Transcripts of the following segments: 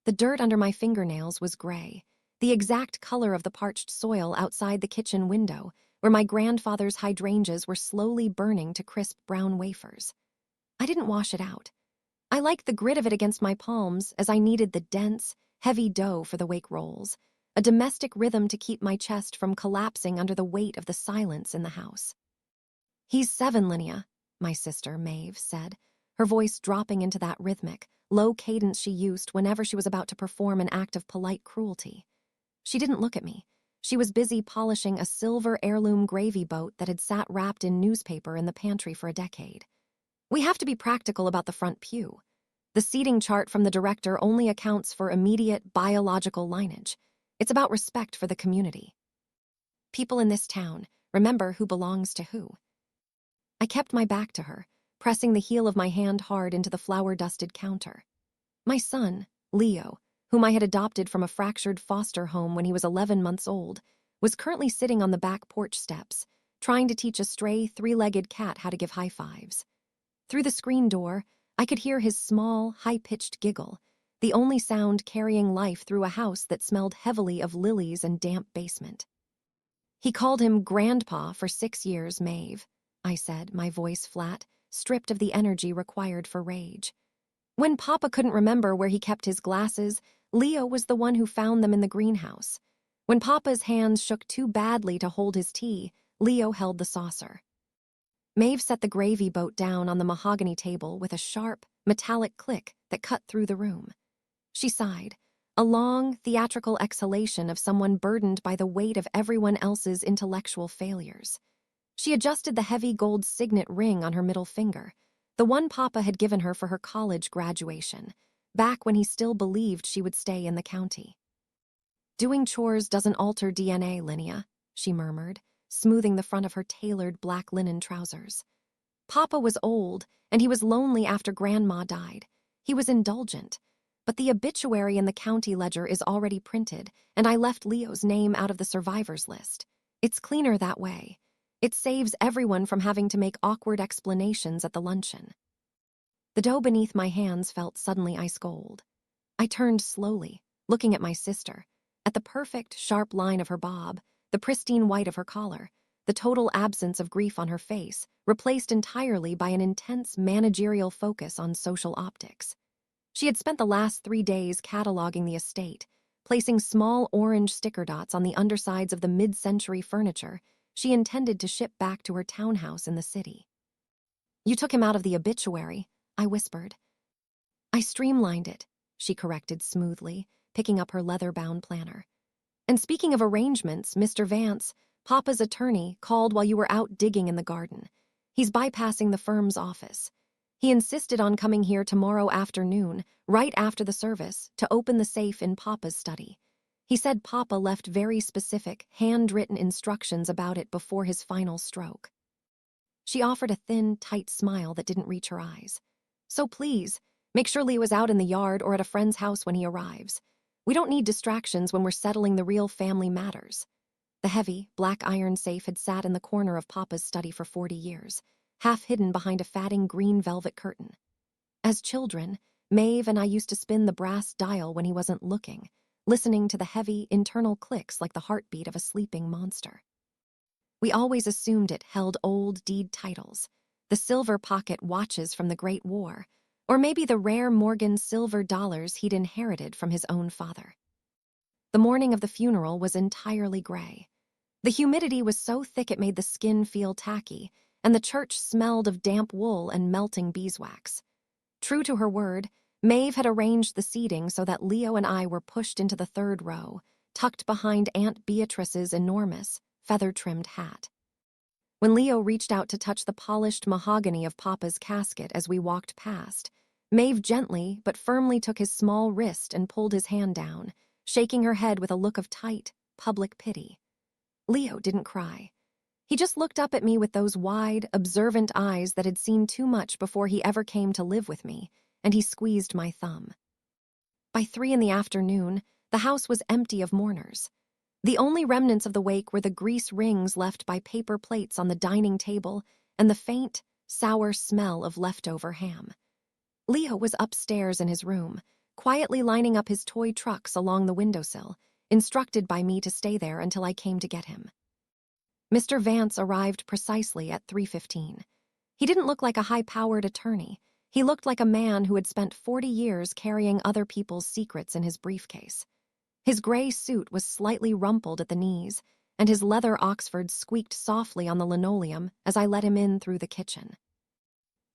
The dirt under my fingernails was gray, the exact color of the parched soil outside the kitchen window, where my grandfather's hydrangeas were slowly burning to crisp brown wafers. I didn't wash it out. I liked the grit of it against my palms as I needed the dense, heavy dough for the wake rolls, a domestic rhythm to keep my chest from collapsing under the weight of the silence in the house. "He's 7, Linnea," my sister, Maeve, said, her voice dropping into that rhythmic, low cadence she used whenever she was about to perform an act of polite cruelty. She didn't look at me. She was busy polishing a silver heirloom gravy boat that had sat wrapped in newspaper in the pantry for a decade. "We have to be practical about the front pew. The seating chart from the director only accounts for immediate biological lineage. It's about respect for the community. People in this town, remember who belongs to who." I kept my back to her, pressing the heel of my hand hard into the flour-dusted counter. My son, Leo, whom I had adopted from a fractured foster home when he was 11 months old, was currently sitting on the back porch steps, trying to teach a stray three-legged cat how to give high fives. Through the screen door, I could hear his small, high-pitched giggle, the only sound carrying life through a house that smelled heavily of lilies and damp basement. "He called him Grandpa for 6 years, Maeve," I said, my voice flat, stripped of the energy required for rage. "When Papa couldn't remember where he kept his glasses, Leo was the one who found them in the greenhouse. When Papa's hands shook too badly to hold his tea, Leo held the saucer." Maeve set the gravy boat down on the mahogany table with a sharp, metallic click that cut through the room. She sighed, a long, theatrical exhalation of someone burdened by the weight of everyone else's intellectual failures. She adjusted the heavy gold signet ring on her middle finger, the one Papa had given her for her college graduation, back when he still believed she would stay in the county. "Doing chores doesn't alter DNA, Linnea," she murmured, smoothing the front of her tailored black linen trousers. "Papa was old, and he was lonely after Grandma died. He was indulgent. But the obituary in the county ledger is already printed, and I left Leo's name out of the survivors list. It's cleaner that way. It saves everyone from having to make awkward explanations at the luncheon." The dough beneath my hands felt suddenly ice cold. I turned slowly, looking at my sister, at the perfect, sharp line of her bob, the pristine white of her collar, the total absence of grief on her face, replaced entirely by an intense managerial focus on social optics. She had spent the last 3 days cataloging the estate, placing small orange sticker dots on the undersides of the mid-century furniture she intended to ship back to her townhouse in the city. "You took him out of the obituary," I whispered. "I streamlined it," she corrected smoothly, picking up her leather-bound planner. "And speaking of arrangements, Mr. Vance, Papa's attorney, called while you were out digging in the garden. He's bypassing the firm's office. He insisted on coming here tomorrow afternoon, right after the service, to open the safe in Papa's study. He said Papa left very specific, handwritten instructions about it before his final stroke." She offered a thin, tight smile that didn't reach her eyes. "So please, make sure Leo is out in the yard or at a friend's house when he arrives. We don't need distractions when we're settling the real family matters." The heavy, black iron safe had sat in the corner of Papa's study for 40 years, half hidden behind a fatting green velvet curtain. As children, Maeve and I used to spin the brass dial when he wasn't looking, listening to the heavy, internal clicks like the heartbeat of a sleeping monster. We always assumed it held old deed titles, the silver pocket watches from the Great War, or maybe the rare Morgan silver dollars he'd inherited from his own father. The morning of the funeral was entirely gray. The humidity was so thick it made the skin feel tacky, and the church smelled of damp wool and melting beeswax. True to her word, Maeve had arranged the seating so that Leo and I were pushed into the third row, tucked behind Aunt Beatrice's enormous, feather-trimmed hat. When Leo reached out to touch the polished mahogany of Papa's casket as we walked past, Maeve gently but firmly took his small wrist and pulled his hand down, shaking her head with a look of tight, public pity. Leo didn't cry. He just looked up at me with those wide, observant eyes that had seen too much before he ever came to live with me, and he squeezed my thumb. By 3 in the afternoon, the house was empty of mourners. The only remnants of the wake were the grease rings left by paper plates on the dining table and the faint, sour smell of leftover ham. Leo was upstairs in his room, quietly lining up his toy trucks along the windowsill, instructed by me to stay there until I came to get him. Mr. Vance arrived precisely at 3:15. He didn't look like a high-powered attorney. He looked like a man who had spent 40 years carrying other people's secrets in his briefcase. His gray suit was slightly rumpled at the knees, and his leather Oxford squeaked softly on the linoleum as I let him in through the kitchen.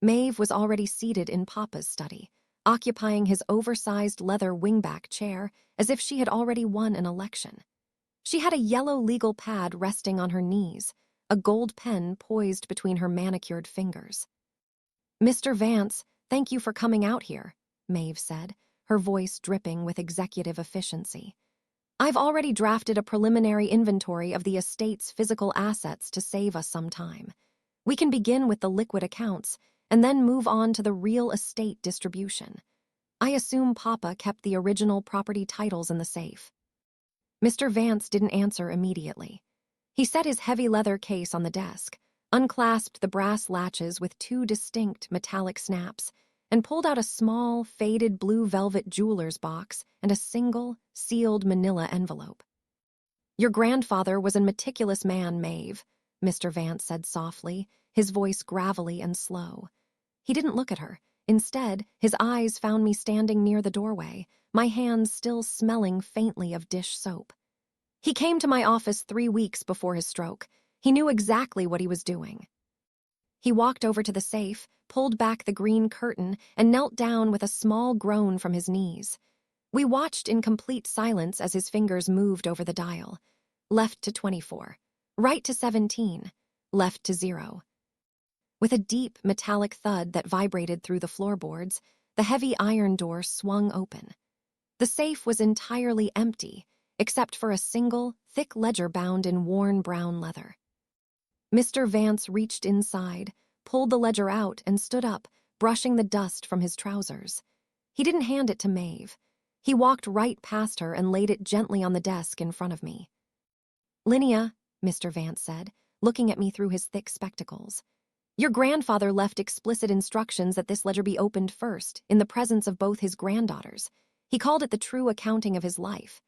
Maeve was already seated in Papa's study, occupying his oversized leather wingback chair as if she had already won an election. She had a yellow legal pad resting on her knees, a gold pen poised between her manicured fingers. "Mr. Vance, thank you for coming out here," Maeve said, her voice dripping with executive efficiency. "I've already drafted a preliminary inventory of the estate's physical assets to save us some time. We can begin with the liquid accounts and then move on to the real estate distribution. I assume Papa kept the original property titles in the safe." Mr. Vance didn't answer immediately. He set his heavy leather case on the desk, unclasped the brass latches with two distinct metallic snaps, and pulled out a small, faded blue velvet jeweler's box and a single, sealed manila envelope. "Your grandfather was a meticulous man, Maeve," Mr. Vance said softly, his voice gravelly and slow. He didn't look at her. Instead, his eyes found me standing near the doorway, my hands still smelling faintly of dish soap. "He came to my office 3 weeks before his stroke. He knew exactly what he was doing." He walked over to the safe, pulled back the green curtain, and knelt down with a small groan from his knees. We watched in complete silence as his fingers moved over the dial. Left to 24. Right to 17. Left to 0. With a deep, metallic thud that vibrated through the floorboards, the heavy iron door swung open. The safe was entirely empty, except for a single, thick ledger bound in worn brown leather. Mr. Vance reached inside, pulled the ledger out, and stood up, brushing the dust from his trousers. He didn't hand it to Maeve. He walked right past her and laid it gently on the desk in front of me. "Linnea," Mr. Vance said, looking at me through his thick spectacles, "your grandfather left explicit instructions that this ledger be opened first, in the presence of both his granddaughters. He called it the true accounting of his life."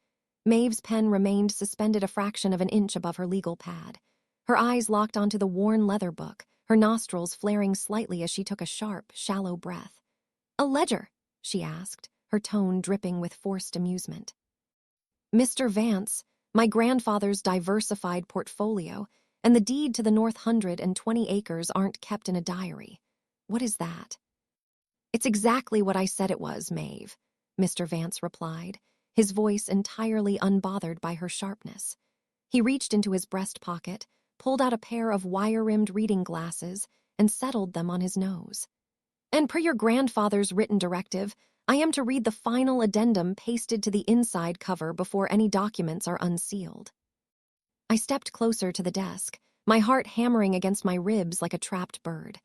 Maeve's pen remained suspended a fraction of an inch above her legal pad. Her eyes locked onto the worn leather book, her nostrils flaring slightly as she took a sharp, shallow breath. "A ledger?" she asked, her tone dripping with forced amusement. "Mr. Vance, my grandfather's diversified portfolio and the deed to the North 120 acres aren't kept in a diary. What is that?" "It's exactly what I said it was, Maeve," Mr. Vance replied, his voice entirely unbothered by her sharpness. He reached into his breast pocket, pulled out a pair of wire-rimmed reading glasses, and settled them on his nose. "And per your grandfather's written directive, I am to read the final addendum pasted to the inside cover before any documents are unsealed." I stepped closer to the desk, my heart hammering against my ribs like a trapped bird.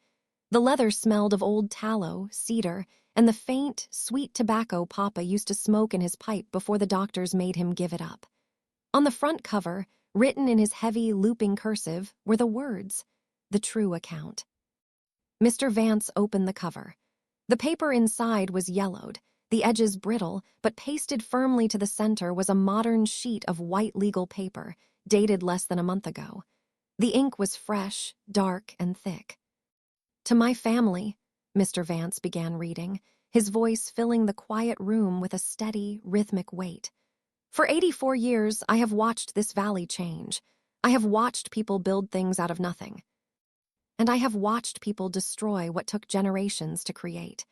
The leather smelled of old tallow, cedar, and the faint, sweet tobacco Papa used to smoke in his pipe before the doctors made him give it up. On the front cover, written in his heavy, looping cursive, were the words, "The True Account." Mr. Vance opened the cover. The paper inside was yellowed, the edges brittle, but pasted firmly to the center was a modern sheet of white legal paper, dated less than a month ago. The ink was fresh, dark, and thick. "To my family," Mr. Vance began reading, his voice filling the quiet room with a steady, rhythmic weight. "For 84 years, I have watched this valley change. I have watched people build things out of nothing. And I have watched people destroy what took generations to create.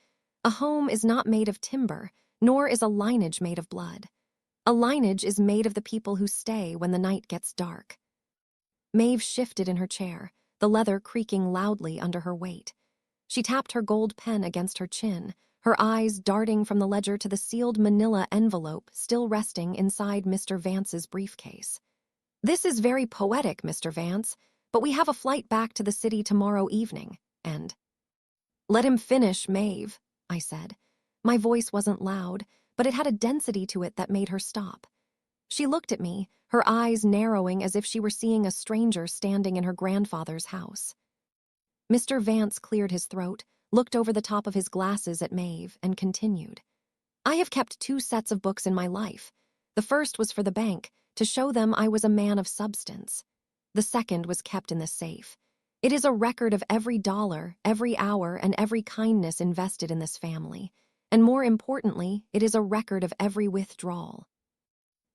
A home is not made of timber, nor is a lineage made of blood. A lineage is made of the people who stay when the night gets dark." Maeve shifted in her chair, the leather creaking loudly under her weight. She tapped her gold pen against her chin, her eyes darting from the ledger to the sealed manila envelope still resting inside Mr. Vance's briefcase. "This is very poetic, Mr. Vance, but we have a flight back to the city tomorrow evening, and—" "Let him finish, Maeve," I said. My voice wasn't loud, but it had a density to it that made her stop. She looked at me, her eyes narrowing as if she were seeing a stranger standing in her grandfather's house. Mr. Vance cleared his throat, looked over the top of his glasses at Maeve, and continued. I have kept 2 sets of books in my life. The first was for the bank, to show them I was a man of substance. The second was kept in the safe. It is a record of every dollar, every hour, and every kindness invested in this family. And more importantly, it is a record of every withdrawal.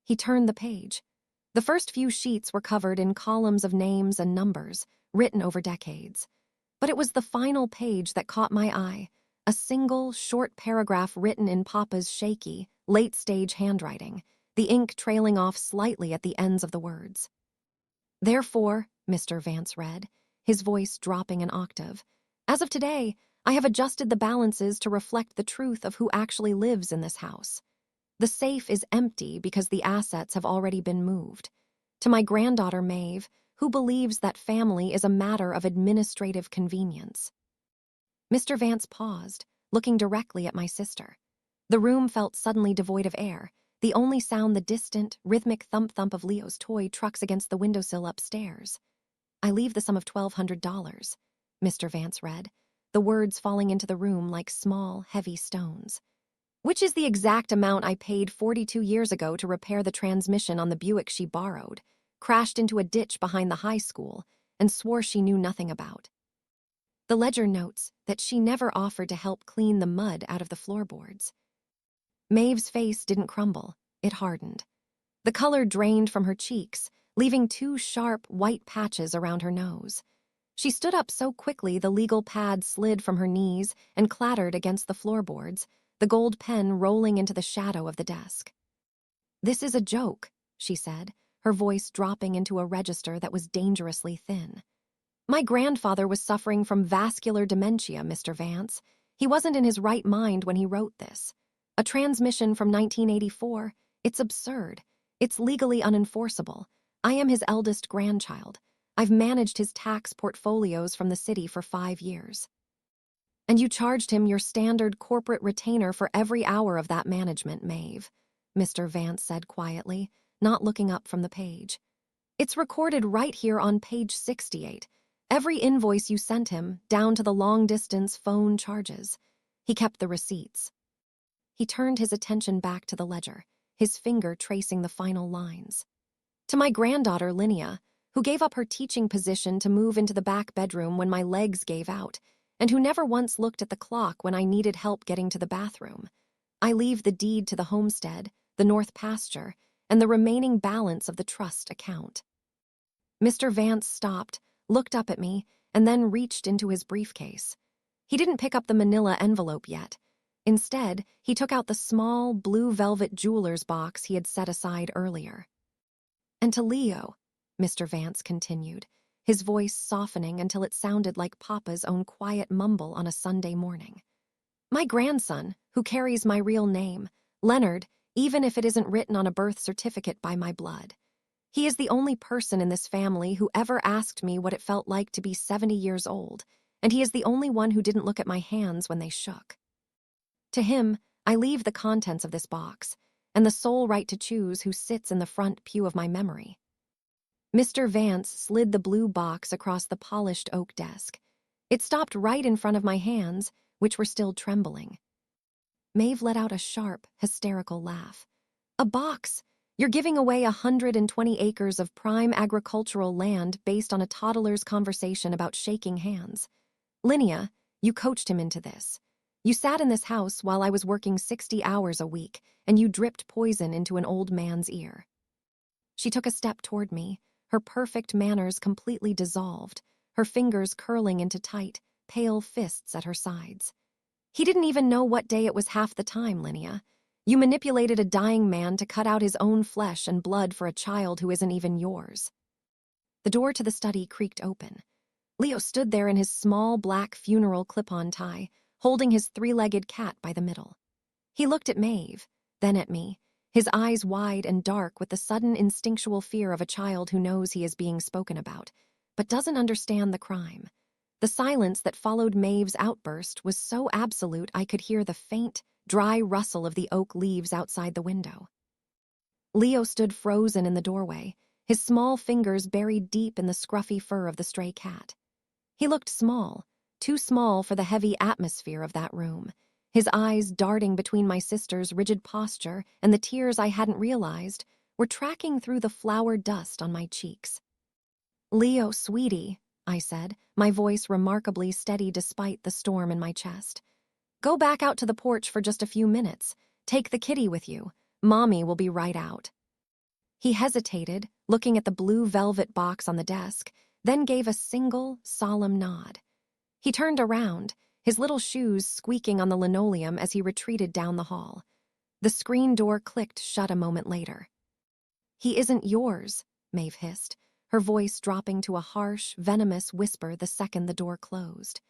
He turned the page. The first few sheets were covered in columns of names and numbers, written over decades. But it was the final page that caught my eye, a single, short paragraph written in Papa's shaky, late-stage handwriting, the ink trailing off slightly at the ends of the words. Therefore, Mr. Vance read, his voice dropping an octave, as of today, I have adjusted the balances to reflect the truth of who actually lives in this house. The safe is empty because the assets have already been moved. To my granddaughter Maeve, who believes that family is a matter of administrative convenience. Mr. Vance paused, looking directly at my sister. The room felt suddenly devoid of air, the only sound the distant, rhythmic thump-thump of Leo's toy trucks against the windowsill upstairs. I leave the sum of $1,200, Mr. Vance read, the words falling into the room like small, heavy stones. Which is the exact amount I paid 42 years ago to repair the transmission on the Buick she borrowed, crashed into a ditch behind the high school, and swore she knew nothing about. The ledger notes that she never offered to help clean the mud out of the floorboards. Maeve's face didn't crumble, it hardened. The color drained from her cheeks, leaving 2 sharp, white patches around her nose. She stood up so quickly the legal pad slid from her knees and clattered against the floorboards, the gold pen rolling into the shadow of the desk. "This is a joke," she said, her voice dropping into a register that was dangerously thin. "My grandfather was suffering from vascular dementia, Mr. Vance. He wasn't in his right mind when he wrote this. A transmission from 1984, it's absurd. It's legally unenforceable. I am his eldest grandchild. I've managed his tax portfolios from the city for 5 years. And you charged him your standard corporate retainer for every hour of that management, Maeve," Mr. Vance said quietly, not looking up from the page. "It's recorded right here on page 68. Every invoice you sent him, down to the long-distance phone charges. He kept the receipts." He turned his attention back to the ledger, his finger tracing the final lines. "To my granddaughter, Linnea, who gave up her teaching position to move into the back bedroom when my legs gave out, and who never once looked at the clock when I needed help getting to the bathroom. I leave the deed to the homestead, the north pasture, and the remaining balance of the trust account." Mr. Vance stopped, looked up at me, and then reached into his briefcase. He didn't pick up the manila envelope yet. Instead, he took out the small, blue velvet jeweler's box he had set aside earlier. "And to Leo," Mr. Vance continued, his voice softening until it sounded like Papa's own quiet mumble on a Sunday morning. "My grandson, who carries my real name, Leonard, even if it isn't written on a birth certificate by my blood. He is the only person in this family who ever asked me what it felt like to be 70 years old, and he is the only one who didn't look at my hands when they shook. To him, I leave the contents of this box, and the sole right to choose who sits in the front pew of my memory." Mr. Vance slid the blue box across the polished oak desk. It stopped right in front of my hands, which were still trembling. Maeve let out a sharp, hysterical laugh. "A box! You're giving away 120 acres of prime agricultural land based on a toddler's conversation about shaking hands. Linnea, you coached him into this. You sat in this house while I was working 60 hours a week, and you dripped poison into an old man's ear." She took a step toward me, her perfect manners completely dissolved, her fingers curling into tight, pale fists at her sides. "He didn't even know what day it was half the time, Linnea. You manipulated a dying man to cut out his own flesh and blood for a child who isn't even yours." The door to the study creaked open. Leo stood there in his small black funeral clip-on tie, holding his 3-legged cat by the middle. He looked at Maeve, then at me, his eyes wide and dark with the sudden instinctual fear of a child who knows he is being spoken about, but doesn't understand the crime. The silence that followed Maeve's outburst was so absolute I could hear the faint, dry rustle of the oak leaves outside the window. Leo stood frozen in the doorway, his small fingers buried deep in the scruffy fur of the stray cat. He looked small, too small for the heavy atmosphere of that room. his eyes darting between my sister's rigid posture and the tears I hadn't realized were tracking through the flour dust on my cheeks. "Leo, sweetie," I said, my voice remarkably steady despite the storm in my chest. "Go back out to the porch for just a few minutes. Take the kitty with you. Mommy will be right out." He hesitated, looking at the blue velvet box on the desk, then gave a single, solemn nod. He turned around, his little shoes squeaking on the linoleum as he retreated down the hall. The screen door clicked shut a moment later. "He isn't yours," Maeve hissed, her voice dropping to a harsh, venomous whisper the second the door closed.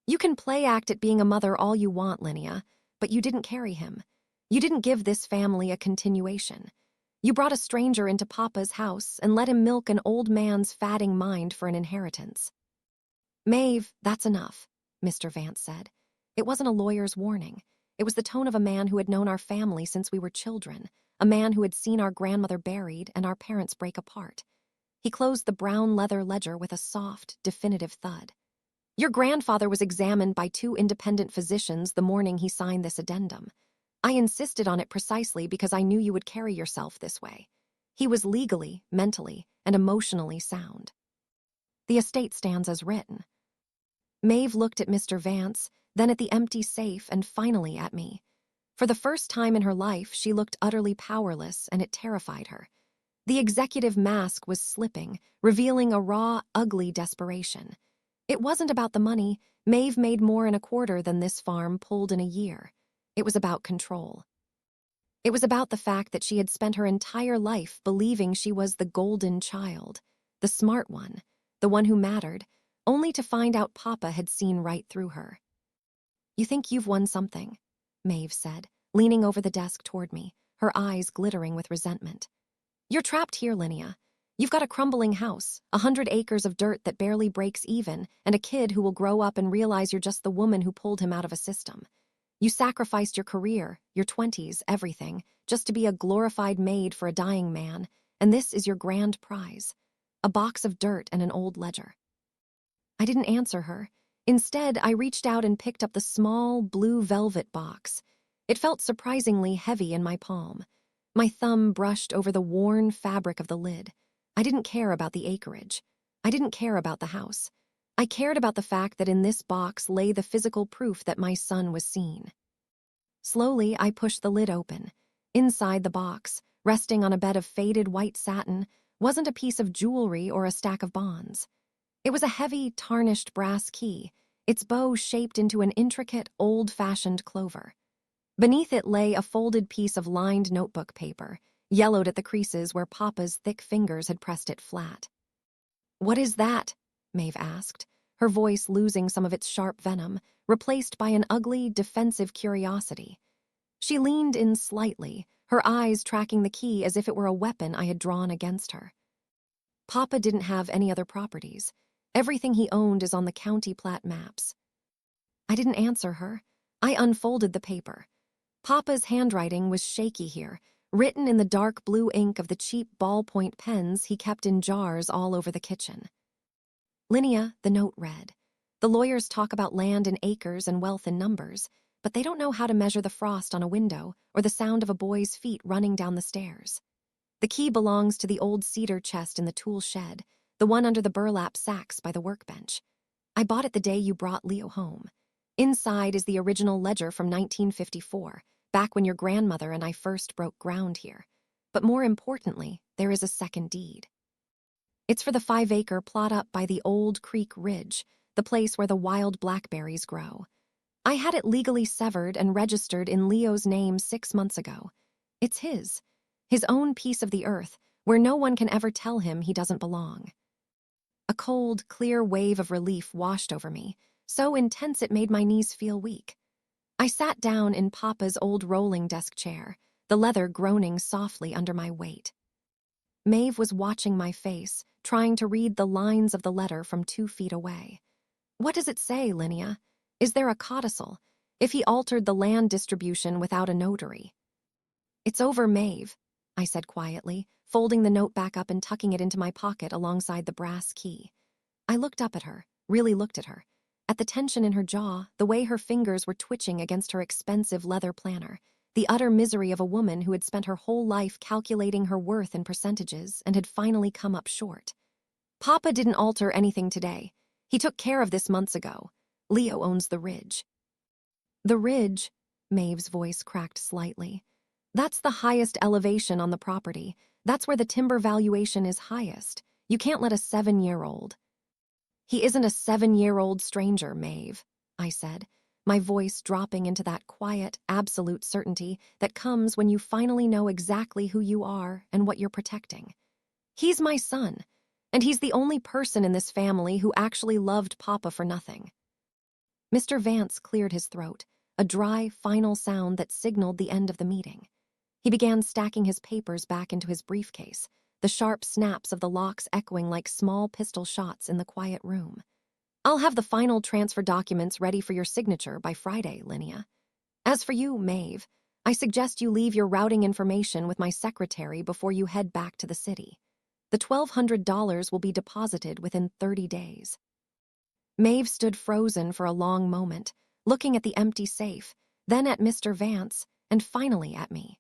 "You can play act at being a mother all you want, Linnea, but you didn't carry him. You didn't give this family a continuation. You brought a stranger into Papa's house and let him milk an old man's fatting mind for an inheritance." "Maeve, that's enough," Mr. Vance said. It wasn't a lawyer's warning. It was the tone of a man who had known our family since we were children, a man who had seen our grandmother buried and our parents break apart. He closed the brown leather ledger with a soft, definitive thud. "Your grandfather was examined by 2 independent physicians the morning he signed this addendum. I insisted on it precisely because I knew you would carry yourself this way. He was legally, mentally, and emotionally sound. The estate stands as written." Maeve looked at Mr. Vance, then at the empty safe, and finally at me. For the first time in her life, she looked utterly powerless, and it terrified her. The executive mask was slipping, revealing a raw, ugly desperation. It wasn't about the money. Maeve made more in a quarter than this farm pulled in a year. It was about control. It was about the fact that she had spent her entire life believing she was the golden child, the smart one, the one who mattered, only to find out Papa had seen right through her. "You think you've won something," Maeve said, leaning over the desk toward me, her eyes glittering with resentment. "You're trapped here, Linnea. You've got a crumbling house, 100 acres of dirt that barely breaks even, and a kid who will grow up and realize you're just the woman who pulled him out of a system. You sacrificed your career, your 20s, everything, just to be a glorified maid for a dying man, and this is your grand prize, a box of dirt and an old ledger." I didn't answer her. Instead, I reached out and picked up the small, blue velvet box. It felt surprisingly heavy in my palm. My thumb brushed over the worn fabric of the lid. I didn't care about the acreage. I didn't care about the house. I cared about the fact that in this box lay the physical proof that my son was seen. Slowly, I pushed the lid open. Inside the box, resting on a bed of faded white satin, wasn't a piece of jewelry or a stack of bonds. It was a heavy, tarnished brass key, its bow shaped into an intricate, old-fashioned clover. Beneath it lay a folded piece of lined notebook paper, yellowed at the creases where Papa's thick fingers had pressed it flat. "What is that?" Maeve asked, her voice losing some of its sharp venom, replaced by an ugly, defensive curiosity. She leaned in slightly, her eyes tracking the key as if it were a weapon I had drawn against her. "Papa didn't have any other properties. Everything he owned is on the county plat maps." I didn't answer her. I unfolded the paper. Papa's handwriting was shaky here, written in the dark blue ink of the cheap ballpoint pens he kept in jars all over the kitchen. "Linnea," the note read, "the lawyers talk about land in acres and wealth in numbers, but they don't know how to measure the frost on a window or the sound of a boy's feet running down the stairs. The key belongs to the old cedar chest in the tool shed, the one under the burlap sacks by the workbench. I bought it the day you brought Leo home. Inside is the original ledger from 1954, back when your grandmother and I first broke ground here. But more importantly, there is a second deed. It's for the 5-acre plot up by the Old Creek Ridge, the place where the wild blackberries grow. I had it legally severed and registered in Leo's name 6 months ago. It's his own piece of the earth, where no one can ever tell him he doesn't belong." A cold, clear wave of relief washed over me, so intense it made my knees feel weak. I sat down in Papa's old rolling desk chair, the leather groaning softly under my weight. Maeve was watching my face, trying to read the lines of the letter from 2 feet away. "What does it say, Linnea? Is there a codicil? If he altered the land distribution without a notary?" "It's over, Maeve," I said quietly, folding the note back up and tucking it into my pocket alongside the brass key. I looked up at her, really looked at her. at the tension in her jaw, the way her fingers were twitching against her expensive leather planner, the utter misery of a woman who had spent her whole life calculating her worth in percentages and had finally come up short. Papa didn't alter anything today. He took care of this months ago. Leo owns the ridge. The ridge, Maeve's voice cracked slightly. That's the highest elevation on the property. That's where the timber valuation is highest. You can't let a 7-year-old. He isn't a 7-year-old stranger, Maeve, I said, my voice dropping into that quiet, absolute certainty that comes when you finally know exactly who you are and what you're protecting. He's my son, and he's the only person in this family who actually loved Papa for nothing. Mr. Vance cleared his throat, a dry, final sound that signaled the end of the meeting. He began stacking his papers back into his briefcase, the sharp snaps of the locks echoing like small pistol shots in the quiet room. I'll have the final transfer documents ready for your signature by Friday, Linnea. As for you, Maeve, I suggest you leave your routing information with my secretary before you head back to the city. The $1,200 will be deposited within 30 days. Maeve stood frozen for a long moment, looking at the empty safe, then at Mr. Vance, and finally at me.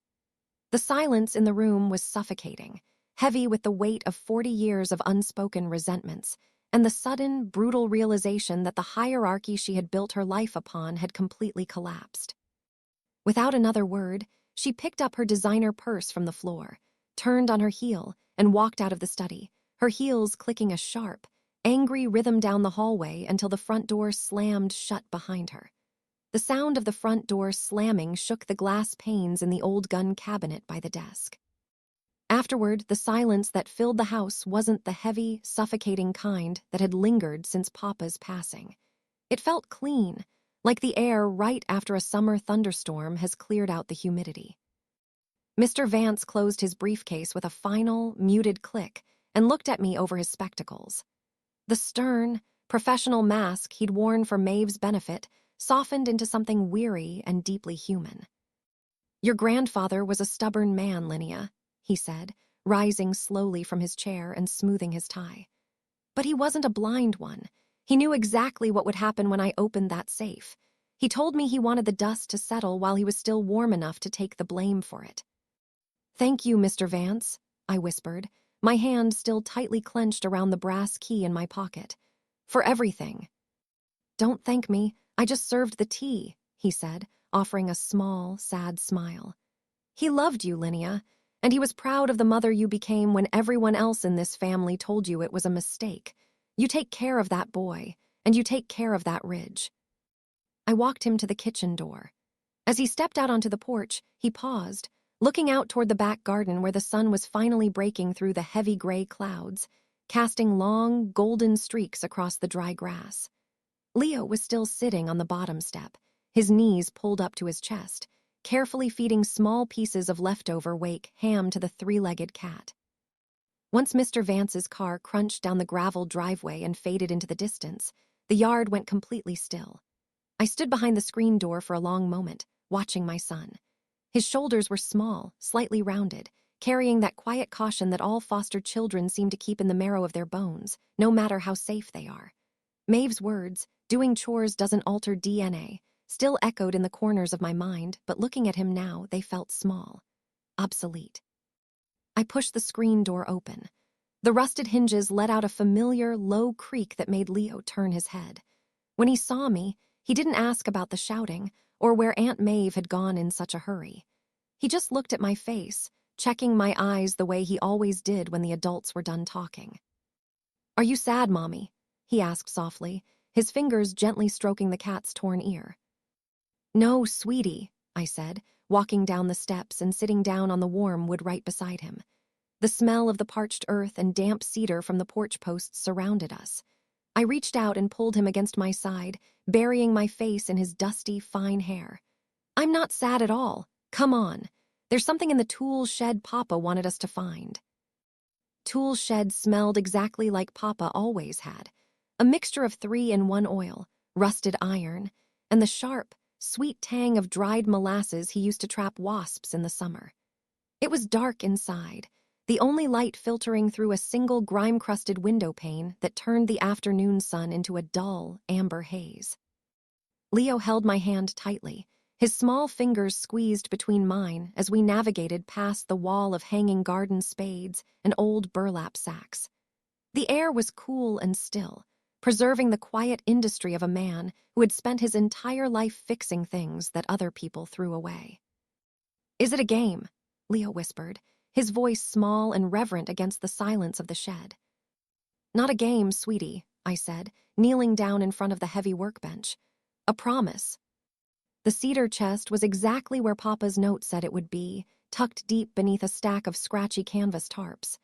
The silence in the room was suffocating, heavy with the weight of 40 years of unspoken resentments, and the sudden, brutal realization that the hierarchy she had built her life upon had completely collapsed. Without another word, she picked up her designer purse from the floor, turned on her heel, and walked out of the study, her heels clicking a sharp, angry rhythm down the hallway until the front door slammed shut behind her. The sound of the front door slamming shook the glass panes in the old gun cabinet by the desk. Afterward, the silence that filled the house wasn't the heavy, suffocating kind that had lingered since Papa's passing. It felt clean, like the air right after a summer thunderstorm has cleared out the humidity. Mr. Vance closed his briefcase with a final, muted click and looked at me over his spectacles. The stern, professional mask he'd worn for Maeve's benefit softened into something weary and deeply human. Your grandfather was a stubborn man, Linnea, he said, rising slowly from his chair and smoothing his tie. But he wasn't a blind one. He knew exactly what would happen when I opened that safe. He told me he wanted the dust to settle while he was still warm enough to take the blame for it. Thank you, Mr. Vance, I whispered, my hand still tightly clenched around the brass key in my pocket. For everything. Don't thank me, I just served the tea, he said, offering a small, sad smile. He loved you, Linnea, and he was proud of the mother you became when everyone else in this family told you it was a mistake. You take care of that boy, and you take care of that ridge. I walked him to the kitchen door. As he stepped out onto the porch, he paused, looking out toward the back garden where the sun was finally breaking through the heavy gray clouds, casting long, golden streaks across the dry grass. Leo was still sitting on the bottom step, his knees pulled up to his chest, carefully feeding small pieces of leftover wake ham to the three-legged cat. Once Mr. Vance's car crunched down the gravel driveway and faded into the distance, the yard went completely still. I stood behind the screen door for a long moment, watching my son. His shoulders were small, slightly rounded, carrying that quiet caution that all foster children seem to keep in the marrow of their bones, no matter how safe they are. Maeve's words, doing chores doesn't alter DNA, still echoed in the corners of my mind, but looking at him now, they felt small, obsolete. I pushed the screen door open. The rusted hinges let out a familiar, low creak that made Leo turn his head. When he saw me, he didn't ask about the shouting or where Aunt Maeve had gone in such a hurry. He just looked at my face, checking my eyes the way he always did when the adults were done talking. Are you sad, Mommy? He asked softly, his fingers gently stroking the cat's torn ear. No, sweetie, I said, walking down the steps and sitting down on the warm wood right beside him. The smell of the parched earth and damp cedar from the porch posts surrounded us. I reached out and pulled him against my side, burying my face in his dusty, fine hair. I'm not sad at all. Come on. There's something in the tool shed Papa wanted us to find. Tool shed smelled exactly like Papa always had. A mixture of 3-in-1 oil, rusted iron, and the sharp, sweet tang of dried molasses he used to trap wasps in the summer. It was dark inside, the only light filtering through a single grime-crusted window pane that turned the afternoon sun into a dull, amber haze. Leo held my hand tightly, his small fingers squeezed between mine as we navigated past the wall of hanging garden spades and old burlap sacks. The air was cool and still, preserving the quiet industry of a man who had spent his entire life fixing things that other people threw away. "Is it a game?" Leo whispered, his voice small and reverent against the silence of the shed. "Not a game, sweetie," I said, kneeling down in front of the heavy workbench. "A promise." The cedar chest was exactly where Papa's note said it would be, tucked deep beneath a stack of scratchy canvas tarps.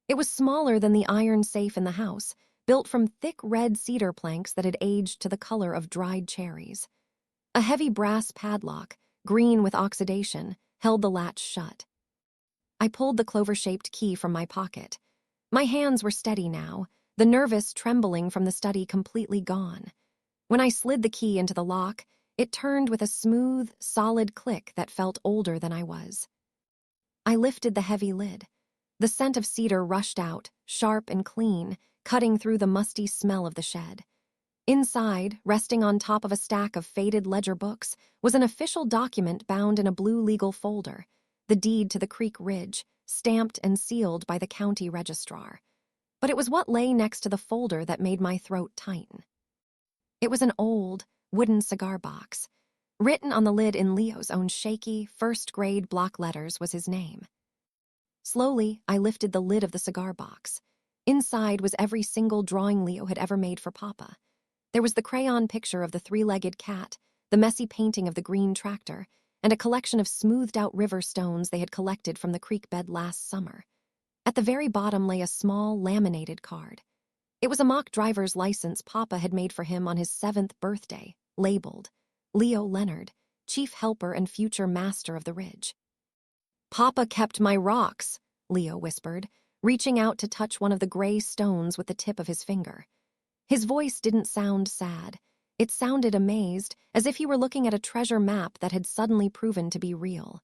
It was smaller than the iron safe in the house, built from thick red cedar planks that had aged to the color of dried cherries. A heavy brass padlock, green with oxidation, held the latch shut. I pulled the clover-shaped key from my pocket. My hands were steady now, the nervous trembling from the study completely gone. When I slid the key into the lock, it turned with a smooth, solid click that felt older than I was. I lifted the heavy lid. The scent of cedar rushed out, sharp and clean, cutting through the musty smell of the shed. Inside, resting on top of a stack of faded ledger books, was an official document bound in a blue legal folder, the deed to the Creek Ridge, stamped and sealed by the county registrar. But it was what lay next to the folder that made my throat tighten. It was an old, wooden cigar box. Written on the lid in Leo's own shaky, first-grade block letters was his name. Slowly, I lifted the lid of the cigar box. Inside was every single drawing Leo had ever made for Papa. There was the crayon picture of the three-legged cat, the messy painting of the green tractor, and a collection of smoothed-out river stones they had collected from the creek bed last summer. At the very bottom lay a small, laminated card. It was a mock driver's license Papa had made for him on his 7th birthday, labeled, "Leo Leonard, Chief Helper and Future Master of the Ridge." "Papa kept my rocks," Leo whispered, reaching out to touch one of the gray stones with the tip of his finger. His voice didn't sound sad. It sounded amazed, as if he were looking at a treasure map that had suddenly proven to be real.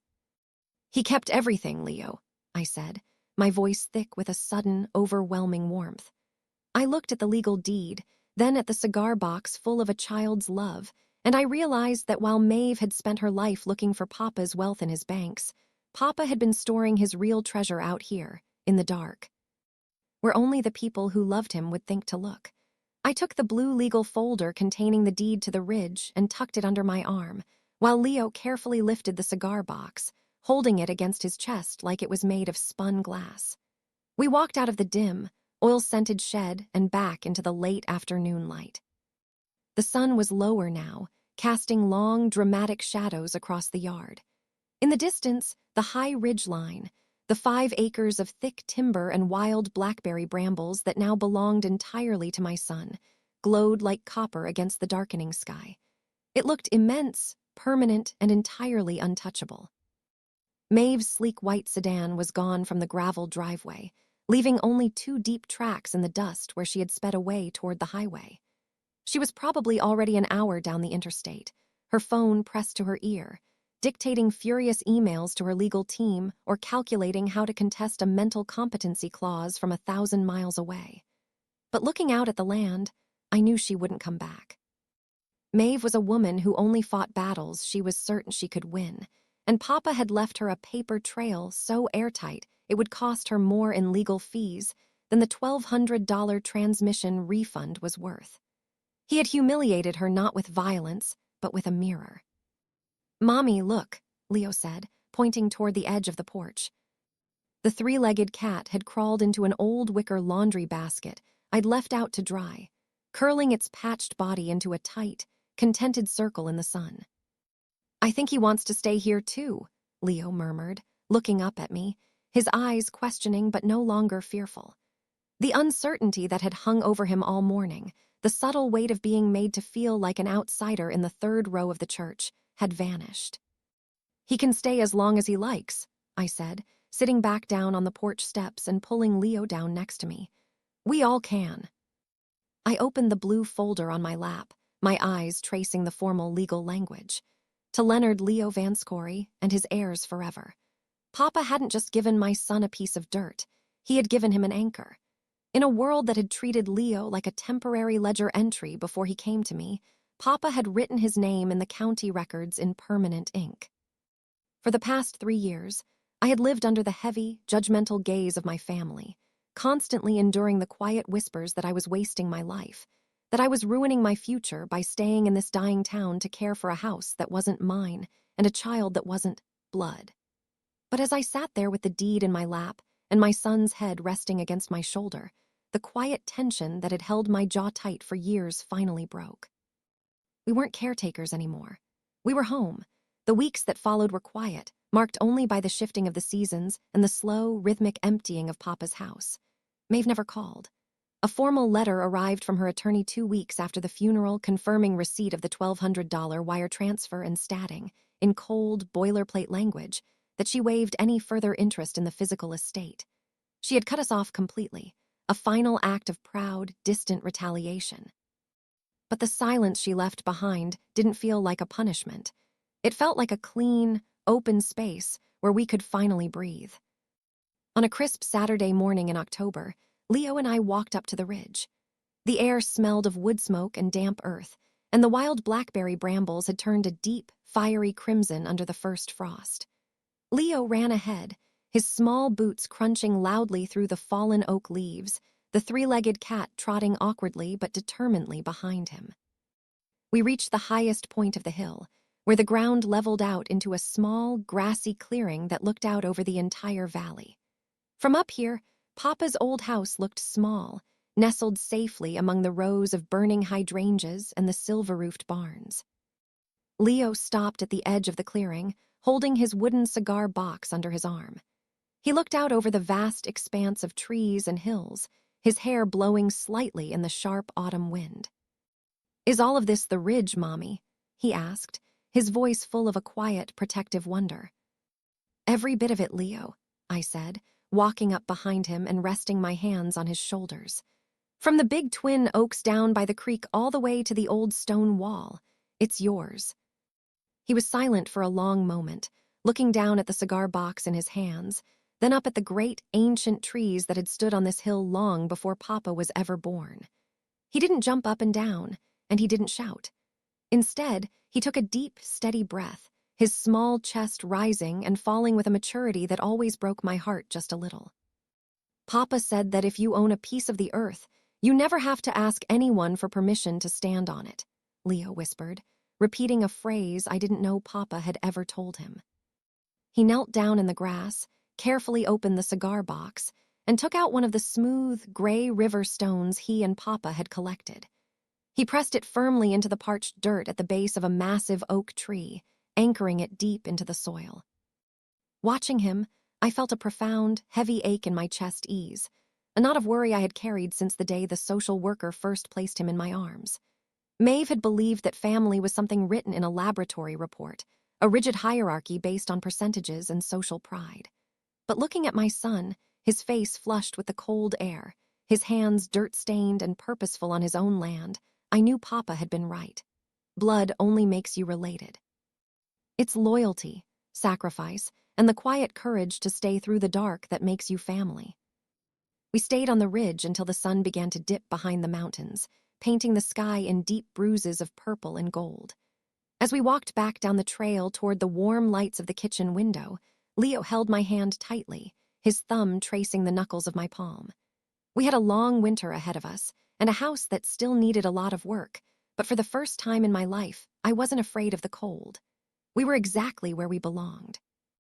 "He kept everything, Leo," I said, my voice thick with a sudden, overwhelming warmth. I looked at the legal deed, then at the cigar box full of a child's love, and I realized that while Maeve had spent her life looking for Papa's wealth in his banks, Papa had been storing his real treasure out here, in the dark, where only the people who loved him would think to look. I took the blue legal folder containing the deed to the ridge and tucked it under my arm, while Leo carefully lifted the cigar box, holding it against his chest like it was made of spun glass. We walked out of the dim, oil-scented shed and back into the late afternoon light. The sun was lower now, casting long, dramatic shadows across the yard. In the distance, the high ridge line, the 5 acres of thick timber and wild blackberry brambles that now belonged entirely to my son, glowed like copper against the darkening sky. It looked immense, permanent, and entirely untouchable. Maeve's sleek white sedan was gone from the gravel driveway, leaving only 2 deep tracks in the dust where she had sped away toward the highway. She was probably already an hour down the interstate, her phone pressed to her ear, dictating furious emails to her legal team or calculating how to contest a mental competency clause from 1,000 miles away. But looking out at the land, I knew she wouldn't come back. Maeve was a woman who only fought battles she was certain she could win, and Papa had left her a paper trail so airtight it would cost her more in legal fees than the $1,200 transmission refund was worth. He had humiliated her not with violence, but with a mirror. "Mommy, look," Leo said, pointing toward the edge of the porch. The 3-legged cat had crawled into an old wicker laundry basket I'd left out to dry, curling its patched body into a tight, contented circle in the sun. "I think he wants to stay here too," Leo murmured, looking up at me, his eyes questioning but no longer fearful. The uncertainty that had hung over him all morning, the subtle weight of being made to feel like an outsider in the 3rd row of the church, had vanished. "He can stay as long as he likes," I said, sitting back down on the porch steps and pulling Leo down next to me. "We all can." I opened the blue folder on my lap, my eyes tracing the formal legal language. "To Leonard Leo Vanscory and his heirs forever." Papa hadn't just given my son a piece of dirt, he had given him an anchor. In a world that had treated Leo like a temporary ledger entry before he came to me, Papa had written his name in the county records in permanent ink. For the past 3 years, I had lived under the heavy, judgmental gaze of my family, constantly enduring the quiet whispers that I was wasting my life, that I was ruining my future by staying in this dying town to care for a house that wasn't mine and a child that wasn't blood. But as I sat there with the deed in my lap and my son's head resting against my shoulder, the quiet tension that had held my jaw tight for years finally broke. We weren't caretakers anymore. We were home. The weeks that followed were quiet, marked only by the shifting of the seasons and the slow, rhythmic emptying of Papa's house. Maeve never called. A formal letter arrived from her attorney 2 weeks after the funeral, confirming receipt of the $1,200 wire transfer and statting, in cold, boilerplate language, that she waived any further interest in the physical estate. She had cut us off completely, a final act of proud, distant retaliation. But the silence she left behind didn't feel like a punishment. It felt like a clean, open space where we could finally breathe. On a crisp Saturday morning in October, Leo and I walked up to the ridge. The air smelled of wood smoke and damp earth, and the wild blackberry brambles had turned a deep, fiery crimson under the first frost. Leo ran ahead, his small boots crunching loudly through the fallen oak leaves, the three-legged cat trotting awkwardly but determinedly behind him. We reached the highest point of the hill, where the ground leveled out into a small, grassy clearing that looked out over the entire valley. From up here, Papa's old house looked small, nestled safely among the rows of burning hydrangeas and the silver-roofed barns. Leo stopped at the edge of the clearing, holding his wooden cigar box under his arm. He looked out over the vast expanse of trees and hills, his hair blowing slightly in the sharp autumn wind. "Is all of this the ridge, Mommy?" he asked, his voice full of a quiet, protective wonder. "Every bit of it, Leo," I said, walking up behind him and resting my hands on his shoulders. "From the big twin oaks down by the creek all the way to the old stone wall. It's yours." He was silent for a long moment, looking down at the cigar box in his hands, then up at the great, ancient trees that had stood on this hill long before Papa was ever born. He didn't jump up and down, and he didn't shout. Instead, he took a deep, steady breath, his small chest rising and falling with a maturity that always broke my heart just a little. "Papa said that if you own a piece of the earth, you never have to ask anyone for permission to stand on it," Leo whispered, repeating a phrase I didn't know Papa had ever told him. He knelt down in the grass, carefully opened the cigar box, and took out one of the smooth, gray river stones he and Papa had collected. He pressed it firmly into the parched dirt at the base of a massive oak tree, anchoring it deep into the soil. Watching him, I felt a profound, heavy ache in my chest ease, a knot of worry I had carried since the day the social worker first placed him in my arms. Maeve had believed that family was something written in a laboratory report, a rigid hierarchy based on percentages and social pride. But looking at my son, his face flushed with the cold air, his hands dirt-stained and purposeful on his own land, I knew Papa had been right. Blood only makes you related. It's loyalty, sacrifice, and the quiet courage to stay through the dark that makes you family. We stayed on the ridge until the sun began to dip behind the mountains, painting the sky in deep bruises of purple and gold. As we walked back down the trail toward the warm lights of the kitchen window, Leo held my hand tightly, his thumb tracing the knuckles of my palm. We had a long winter ahead of us, and a house that still needed a lot of work, but for the first time in my life, I wasn't afraid of the cold. We were exactly where we belonged.